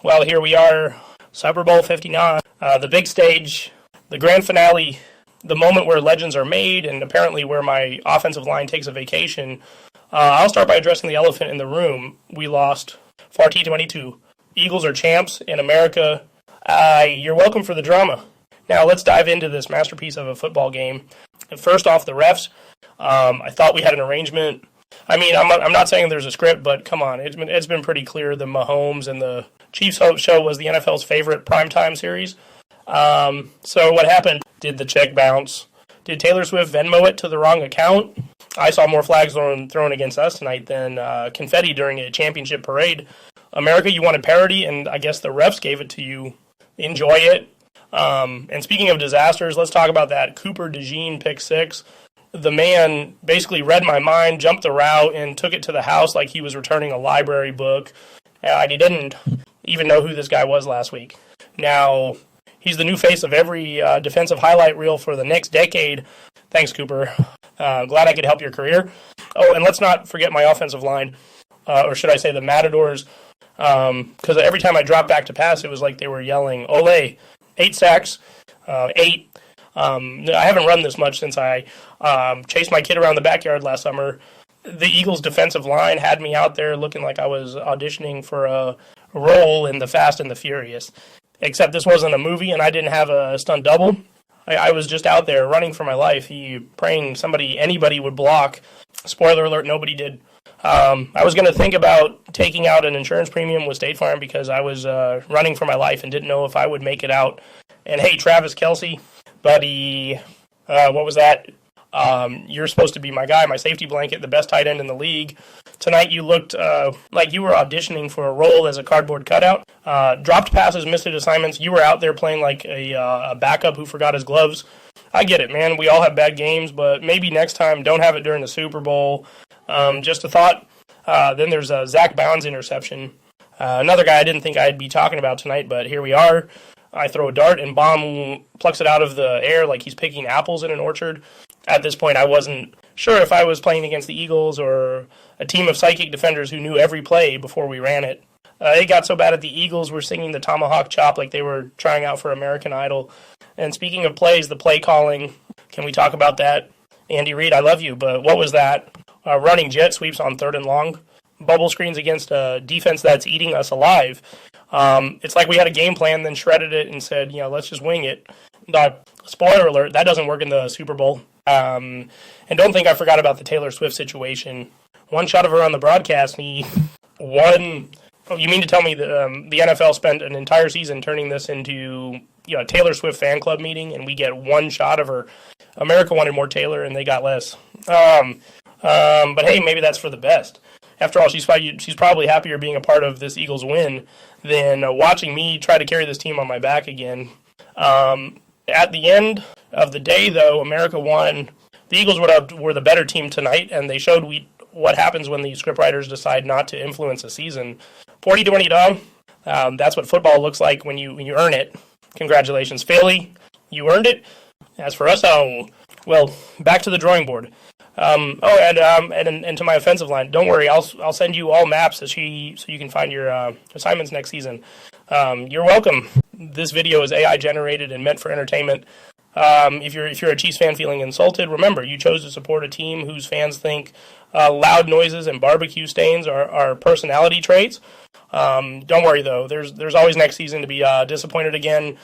Well, here we are, Super Bowl 59, the big stage, the grand finale, the moment where legends are made, and apparently where my offensive line takes a vacation. I'll start by addressing the elephant in the room. We lost 40-22. Eagles are champs in America. You're welcome for the drama. Now let's dive into this masterpiece of a football game. First off, the refs. I thought we had an arrangement. I mean, I'm not saying there's a script, but come on, it's been pretty clear the Mahomes and the Chiefs show was the NFL's favorite primetime series. So what happened? Did the check bounce? Did Taylor Swift Venmo it to the wrong account? I saw more flags thrown against us tonight than confetti during a championship parade. America, you wanted parity, and I guess the refs gave it to you. Enjoy it. And speaking of disasters, let's talk about that Cooper DeJean pick six. The man basically read my mind, jumped the route, and took it to the house like he was returning a library book. He didn't even know who this guy was last week. Now, he's the new face of every defensive highlight reel for the next decade. Thanks, Cooper. Glad I could help your career. Oh, and let's not forget my offensive line, or should I say the Matadors, because every time I dropped back to pass, it was like they were yelling, "Ole!" 8 sacks, 8. I haven't run this much since I chased my kid around the backyard last summer. The Eagles' defensive line had me out there looking like I was auditioning for a role in The Fast and the Furious. Except this wasn't a movie, and I didn't have a stunt double. I was just out there running for my life, praying anybody would block. Spoiler alert, nobody did. I was going to think about taking out an insurance premium with State Farm because I was running for my life and didn't know if I would make it out. And hey, Travis Kelce, buddy, what was that? You're supposed to be my guy, my safety blanket, the best tight end in the league. Tonight you looked like you were auditioning for a role as a cardboard cutout. Dropped passes, missed assignments. You were out there playing like a backup who forgot his gloves. I get it, man. We all have bad games, but maybe next time don't have it during the Super Bowl. Just a thought. Then there's a Zach Bounds interception. Another guy I didn't think I'd be talking about tonight, but here we are. I throw a dart and Baum plucks it out of the air like he's picking apples in an orchard. At this point, I wasn't sure if I was playing against the Eagles or a team of psychic defenders who knew every play before we ran it. It got so bad that the Eagles were singing the Tomahawk Chop like they were trying out for American Idol. And speaking of plays, the play calling, can we talk about that? Andy Reid, I love you, but what was that? Running jet sweeps on 3rd and long. Bubble screens against a defense that's eating us alive. It's like we had a game plan, then shredded it and said, let's just wing it. Spoiler alert, that doesn't work in the Super Bowl. And don't think I forgot about the Taylor Swift situation. One shot of her on the broadcast, Oh, you mean to tell me that the NFL spent an entire season turning this into a Taylor Swift fan club meeting, and we get one shot of her? America wanted more Taylor, and they got less. But hey, maybe that's for the best. After all, she's probably happier being a part of this Eagles win than watching me try to carry this team on my back again. At the end of the day, though, America won. The Eagles were the better team tonight, and they showed what happens when the scriptwriters decide not to influence a season. 40-20, dog. That's what football looks like when you earn it. Congratulations, Philly. You earned it. As for us, back to the drawing board. And to my offensive line, don't worry, I'll send you all maps so you can find your assignments next season. You're welcome. This video is AI generated and meant for entertainment. If you're a Chiefs fan feeling insulted, remember you chose to support a team whose fans think loud noises and barbecue stains are personality traits. Don't worry though, there's always next season to be disappointed again.